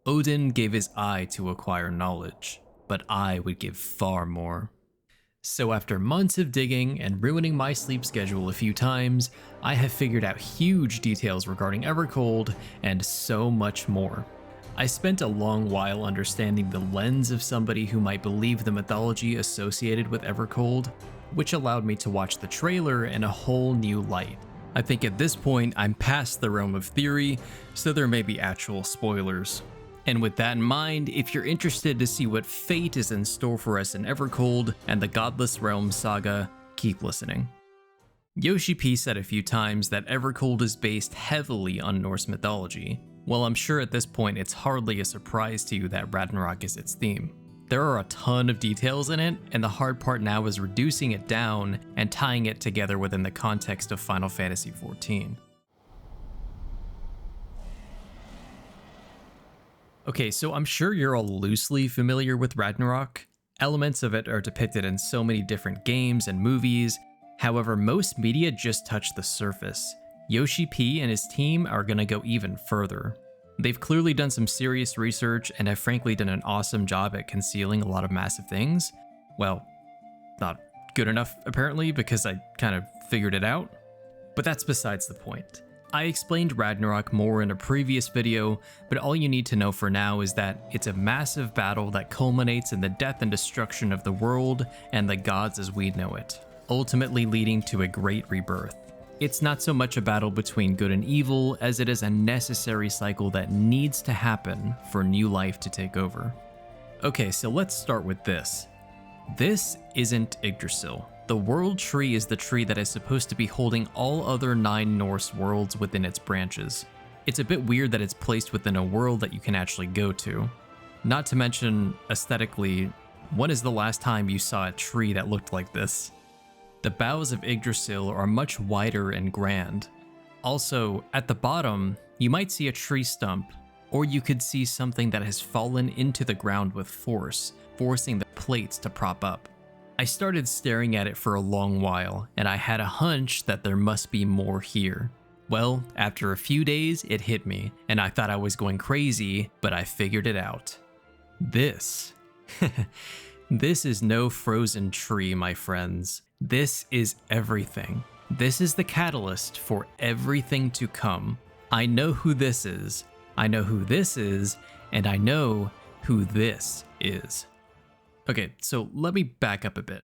Odin gave his eye to acquire knowledge, but I would give far more. So after months of digging and ruining my sleep schedule a few times, I have figured out huge details regarding Evercold and so much more. I spent a long while understanding the lens of somebody who might believe the mythology associated with Evercold, which allowed me to watch the trailer in a whole new light. I think at this point I'm past the realm of theory, so there may be actual spoilers. And with that in mind, if you're interested to see what fate is in store for us in Evercold and the Godless Realm saga, keep listening. Yoshi P said a few times that Evercold is based heavily on Norse mythology. Well, I'm sure at this point it's hardly a surprise to you that Ragnarok is its theme. There are a ton of details in it, and the hard part now is reducing it down and tying it together within the context of Final Fantasy XIV. Okay, so I'm sure you're all loosely familiar with Ragnarok. Elements of it are depicted in so many different games and movies. However, most media just touch the surface. Yoshi P and his team are gonna go even further. They've clearly done some serious research and have frankly done an awesome job at concealing a lot of massive things. Well, not good enough apparently, because I kind of figured it out. But that's besides the point. I explained Ragnarok more in a previous video, but all you need to know for now is that it's a massive battle that culminates in the death and destruction of the world and the gods as we know it, ultimately leading to a great rebirth. It's not so much a battle between good and evil as it is a necessary cycle that needs to happen for new life to take over. Okay, so let's start with this. This isn't Yggdrasil. The world tree is the tree that is supposed to be holding all other 9 Norse worlds within its branches. It's a bit weird that it's placed within a world that you can actually go to. Not to mention, aesthetically, when is the last time you saw a tree that looked like this? The boughs of Yggdrasil are much wider and grand. Also, at the bottom, you might see a tree stump, or you could see something that has fallen into the ground with force, forcing the plates to prop up. I started staring at it for a long while, and I had a hunch that there must be more here. Well, after a few days, it hit me, and I thought I was going crazy, but I figured it out. This. This is no frozen tree, my friends. This is everything. This is the catalyst for everything to come. I know who this is, I know who this is, and I know who this is. Okay, so let me back up a bit.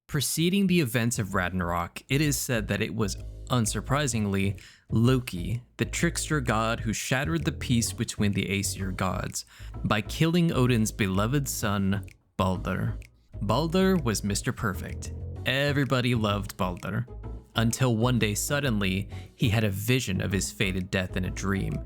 Preceding the events of Ragnarok, it is said that it was, unsurprisingly, Loki, the trickster god who shattered the peace between the Aesir gods by killing Odin's beloved son, Baldur. Baldur was Mr. Perfect. Everybody loved Baldur. Until one day suddenly, he had a vision of his fated death in a dream.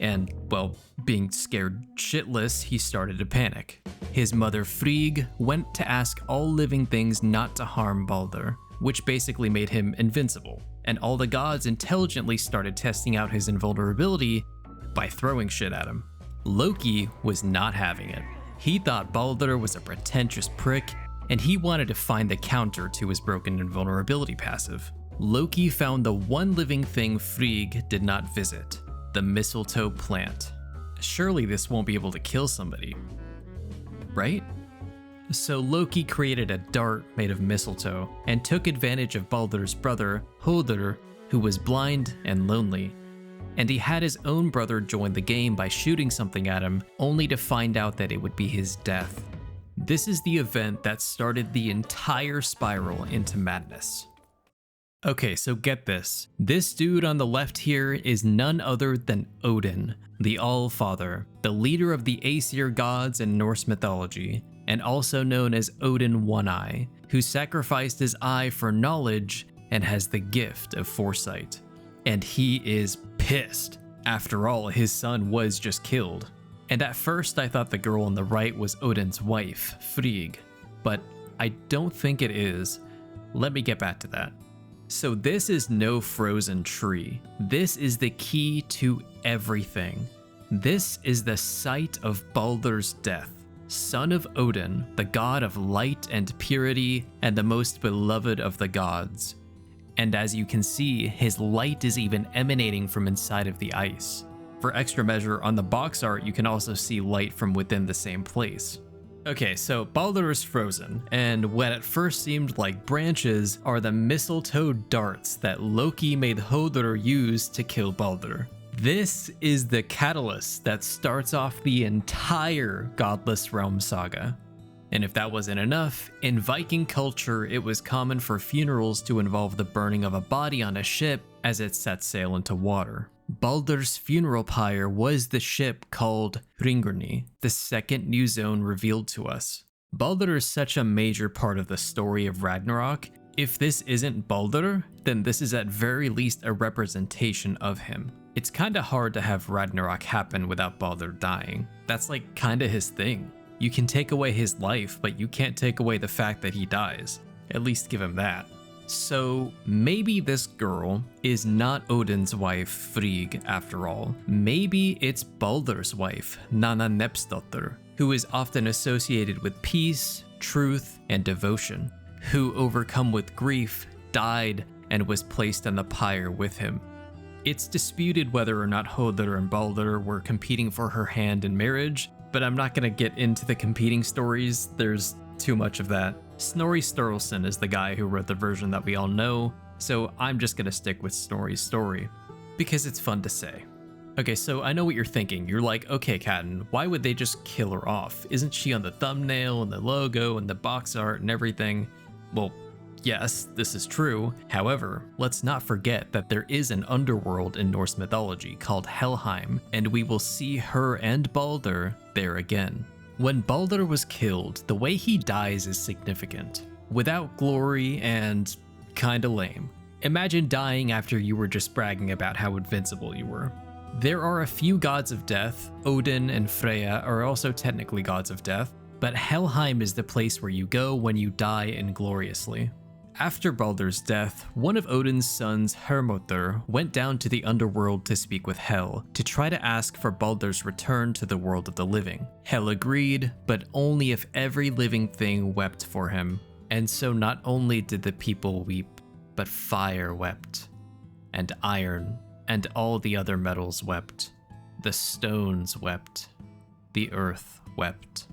And, well, being scared shitless, he started to panic. His mother Frigg went to ask all living things not to harm Baldur, which basically made him invincible. And all the gods intelligently started testing out his invulnerability by throwing shit at him. Loki was not having it. He thought Baldur was a pretentious prick, and he wanted to find the counter to his broken invulnerability passive. Loki found the one living thing Frigg did not visit. The mistletoe plant. Surely this won't be able to kill somebody, right? So Loki created a dart made of mistletoe and took advantage of Baldur's brother, Hodur, who was blind and lonely. And he had his own brother join the game by shooting something at him, only to find out that it would be his death. This is the event that started the entire spiral into madness. Okay, so get this. This dude on the left here is none other than Odin, the All-Father, the leader of the Aesir gods in Norse mythology, and also known as Odin One-Eye, who sacrificed his eye for knowledge and has the gift of foresight. And he is pissed. After all, his son was just killed. And at first I thought the girl on the right was Odin's wife, Frigg, but I don't think it is. Let me get back to that. So this is no frozen tree. This is the key to everything. This is the site of Baldur's death, son of Odin, the god of light and purity, and the most beloved of the gods. and as you can see, his light is even emanating from inside of the ice. For extra measure, on the box art, you can also see light from within the same place. Okay, so Baldur is frozen, and what at first seemed like branches are the mistletoe darts that Loki made Hodur use to kill Baldur. This is the catalyst that starts off the entire Godless Realm saga. And if that wasn't enough, in Viking culture, it was common for funerals to involve the burning of a body on a ship as it set sail into water. Baldur's funeral pyre was the ship called Hringurni, the second new zone revealed to us. Baldur is such a major part of the story of Ragnarok. If this isn't Baldur, then this is at very least a representation of him. It's kinda hard to have Ragnarok happen without Baldur dying. That's like kinda his thing. You can take away his life, but you can't take away the fact that he dies. At least give him that. So maybe this girl is not Odin's wife, Frigg, after all. Maybe it's Baldur's wife, Nanna Nepsdottir, who is often associated with peace, truth, and devotion, who, overcome with grief, died and was placed on the pyre with him. It's disputed whether or not Hodur and Baldur were competing for her hand in marriage, but I'm not gonna get into the competing stories, there's too much of that. Snorri Sturluson is the guy who wrote the version that we all know, so I'm just gonna stick with Snorri's story, because it's fun to say. Okay, so I know what you're thinking. You're like, okay, Catton, why would they just kill her off? Isn't she on the thumbnail and the logo and the box art and everything? Well, yes, this is true. However, let's not forget that there is an underworld in Norse mythology called Helheim, and we will see her and Baldur there again. When Baldur was killed, the way he dies is significant. Without glory and kinda lame. Imagine dying after you were just bragging about how invincible you were. There are a few gods of death. Odin and Freya are also technically gods of death, but Helheim is the place where you go when you die ingloriously. After Baldur's death, one of Odin's sons, Hermodr, went down to the underworld to speak with Hel, to try to ask for Baldur's return to the world of the living. Hel agreed, but only if every living thing wept for him. And so not only did the people weep, but fire wept, and iron, and all the other metals wept. The stones wept. The earth wept.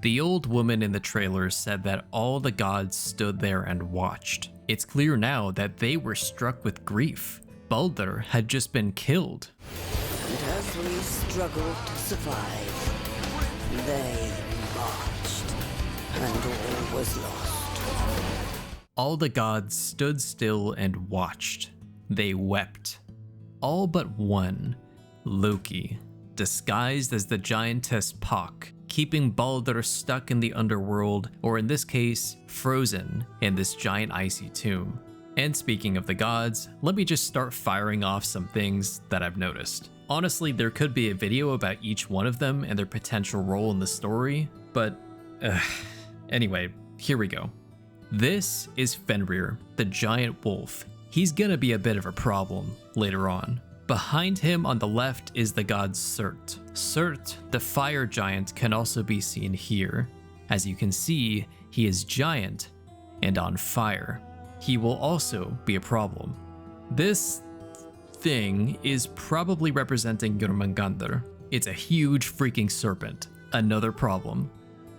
The old woman in the trailer said that all the gods stood there and watched. It's clear now that they were struck with grief. Baldur had just been killed. And as we struggled to survive, they marched, and all was lost. All the gods stood still and watched. They wept. All but one, Loki, disguised as the giantess Pak, keeping Baldur stuck in the underworld, or in this case, frozen in this giant icy tomb. And speaking of the gods, let me just start firing off some things that I've noticed. Honestly, there could be a video about each one of them and their potential role in the story, but anyway, here we go. This is Fenrir, the giant wolf. He's gonna be a bit of a problem later on. Behind him on the left is the god Surt. Surt, the fire giant, can also be seen here. As you can see, he is giant and on fire. He will also be a problem. This thing is probably representing Jormungandr. It's a huge freaking serpent. Another problem.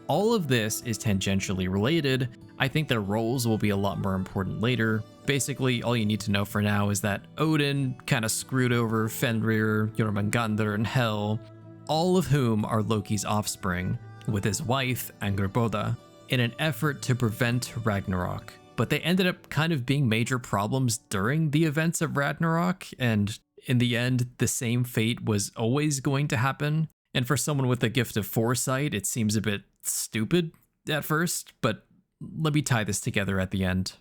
All of this is tangentially related. I think their roles will be a lot more important later. Basically, all you need to know for now is that Odin kind of screwed over Fenrir, Jormungandr, and Hel, all of whom are Loki's offspring, with his wife, Angrboda, in an effort to prevent Ragnarok. But they ended up kind of being major problems during the events of Ragnarok, and in the end, the same fate was always going to happen. And for someone with the gift of foresight, it seems a bit stupid at first, but let me tie this together at the end.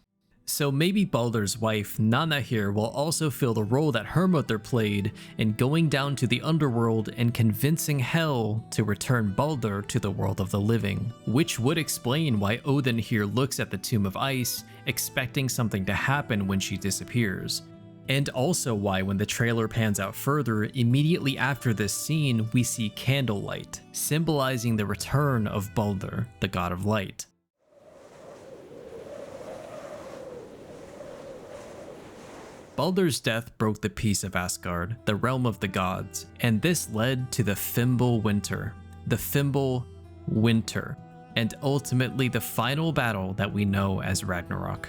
So maybe Baldur's wife, Nanna here, will also fill the role that Hermodr played in going down to the underworld and convincing Hel to return Baldur to the world of the living, which would explain why Odin here looks at the Tomb of Ice, expecting something to happen when she disappears. And also why when the trailer pans out further, immediately after this scene, we see candlelight, symbolizing the return of Baldur, the god of light. Baldur's death broke the peace of Asgard, the realm of the gods, and this led to the Fimbulwinter. The Fimbulwinter, and ultimately the final battle that we know as Ragnarok.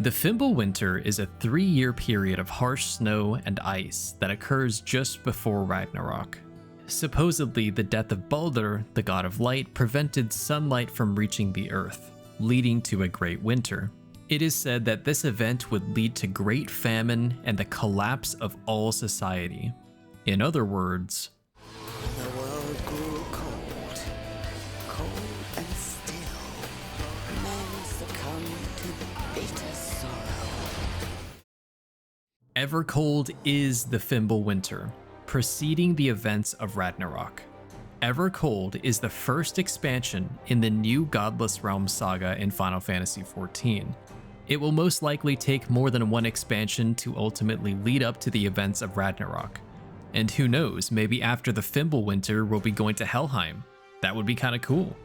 The Fimbulwinter is a 3-year period of harsh snow and ice that occurs just before Ragnarok. Supposedly, the death of Baldur, the god of light, prevented sunlight from reaching the earth, leading to a great winter. It is said that this event would lead to great famine and the collapse of all society. In other words, The world grew cold, cold and still. Men succumbed to bitter sorrow. Evercold is the Fimbulwinter, preceding the events of Ragnarok. Evercold is the first expansion in the new Godless Realm saga in Final Fantasy XIV. It will most likely take more than one expansion to ultimately lead up to the events of Ragnarok. And who knows, maybe after the Fimbulwinter we'll be going to Helheim. That would be kind of cool.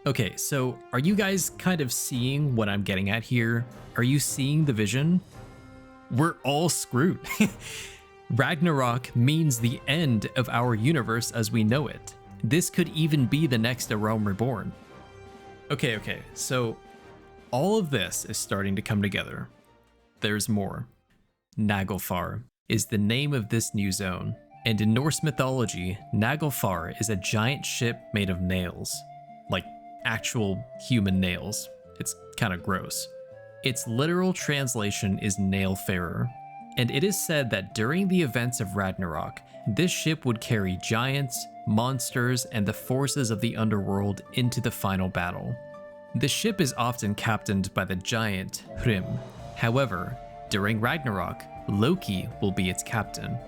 Okay, so are you guys kind of seeing what I'm getting at here? Are you seeing the vision? We're all screwed. Ragnarok means the end of our universe as we know it. This could even be the next A Realm Reborn. Okay, so all of this is starting to come together. There's more. Naglfar is the name of this new zone, and in Norse mythology, Naglfar is a giant ship made of nails. Like actual human nails. It's kind of gross. Its literal translation is Nailfarer, and it is said that during the events of Ragnarok, this ship would carry giants, monsters, and the forces of the underworld into the final battle. The ship is often captained by the giant Hrym. However, during Ragnarok, Loki will be its captain.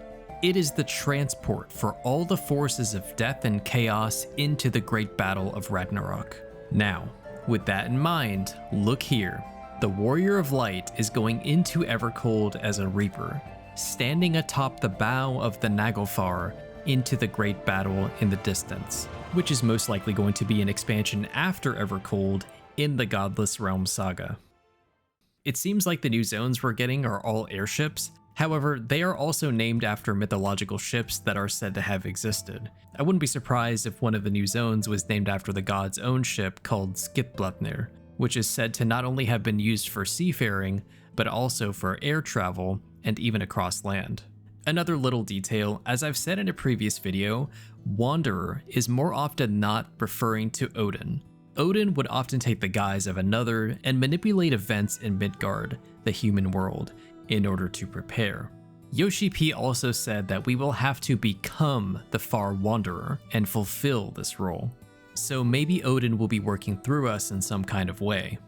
It is the transport for all the forces of death and chaos into the great battle of Ragnarok. Now, with that in mind, look here. The Warrior of Light is going into Evercold as a Reaper, standing atop the bow of the Naglfar into the great battle in the distance, which is most likely going to be an expansion after Evercold in the Godless Realm saga. It seems like the new zones we're getting are all airships. However, they are also named after mythological ships that are said to have existed. I wouldn't be surprised if one of the new zones was named after the god's own ship called Skidbladnir, which is said to not only have been used for seafaring, but also for air travel and even across land. Another little detail, as I've said in a previous video, Wanderer is more often not referring to Odin. Odin would often take the guise of another and manipulate events in Midgard, the human world, in order to prepare. Yoshi P also said that we will have to become the Far Wanderer and fulfill this role. So maybe Odin will be working through us in some kind of way.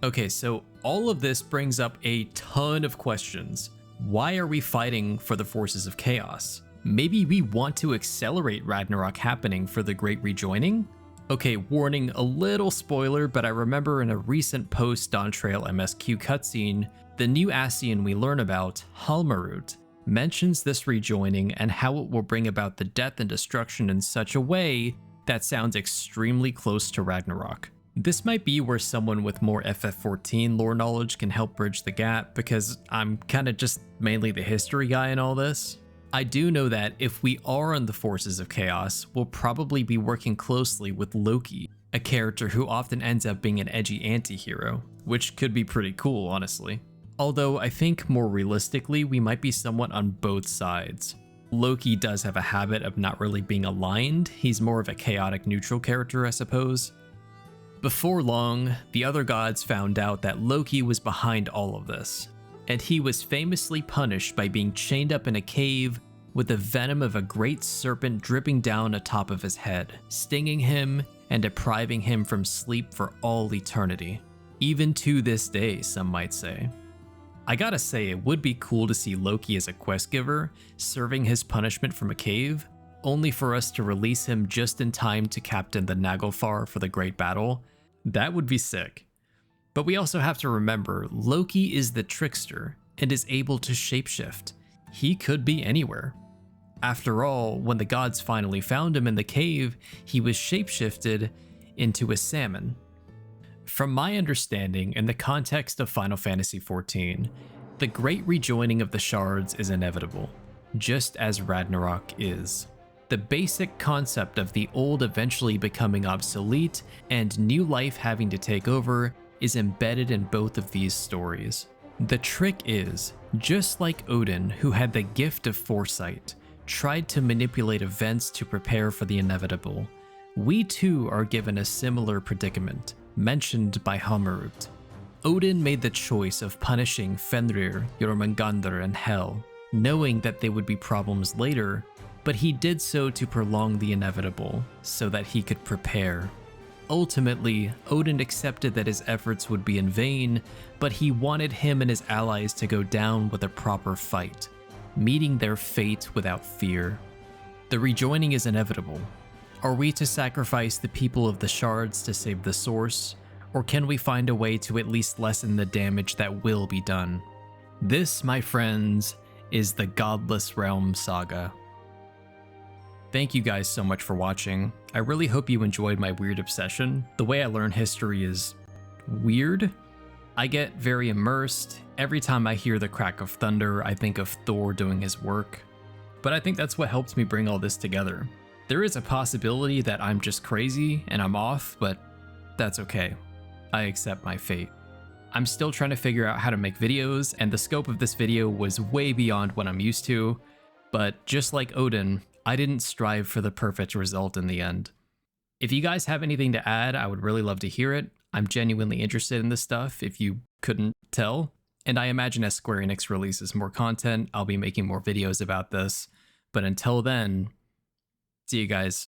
Okay, so all of this brings up a ton of questions. Why are we fighting for the forces of chaos? Maybe we want to accelerate Ragnarok happening for the Great Rejoining? Okay, warning, a little spoiler, but I remember in a recent post-Dawntrail MSQ cutscene, the new Ascian we learn about, Halmarut, mentions this rejoining and how it will bring about the death and destruction in such a way that sounds extremely close to Ragnarok. This might be where someone with more FF14 lore knowledge can help bridge the gap, because I'm kinda just mainly the history guy in all this. I do know that if we are on the forces of chaos, we'll probably be working closely with Loki, a character who often ends up being an edgy anti-hero, which could be pretty cool, honestly. Although I think more realistically, we might be somewhat on both sides. Loki does have a habit of not really being aligned. He's more of a chaotic neutral character, I suppose. Before long, the other gods found out that Loki was behind all of this, and he was famously punished by being chained up in a cave with the venom of a great serpent dripping down atop of his head, stinging him and depriving him from sleep for all eternity. Even to this day, some might say. I gotta say, it would be cool to see Loki as a quest giver, serving his punishment from a cave, only for us to release him just in time to captain the Naglfar for the great battle. That would be sick. But we also have to remember, Loki is the trickster and is able to shapeshift. He could be anywhere. After all, when the gods finally found him in the cave, he was shapeshifted into a salmon. From my understanding, in the context of Final Fantasy XIV, The great rejoining of the shards is inevitable, just as Ragnarok is. The basic concept of the old eventually becoming obsolete and new life having to take over is embedded in both of these stories. The trick is, just like Odin, who had the gift of foresight, tried to manipulate events to prepare for the inevitable, we too are given a similar predicament, mentioned by Hamarut. Odin made the choice of punishing Fenrir, Jormungandr, and Hel, knowing that there would be problems later, but he did so to prolong the inevitable, so that he could prepare. Ultimately, Odin accepted that his efforts would be in vain, but he wanted him and his allies to go down with a proper fight, meeting their fate without fear. The rejoining is inevitable. Are we to sacrifice the people of the shards to save the source, or can we find a way to at least lessen the damage that will be done? This, my friends, is the Godless Realm Saga. Thank you guys so much for watching. I really hope you enjoyed my weird obsession. The way I learn history is weird. I get very immersed. Every time I hear the crack of thunder, I think of Thor doing his work. But I think that's what helped me bring all this together. There is a possibility that I'm just crazy and I'm off, but that's okay. I accept my fate. I'm still trying to figure out how to make videos, and the scope of this video was way beyond what I'm used to, but just like Odin, I didn't strive for the perfect result in the end. If you guys have anything to add, I would really love to hear it. I'm genuinely interested in this stuff, if you couldn't tell, and I imagine as Square Enix releases more content, I'll be making more videos about this, but until then, see you guys.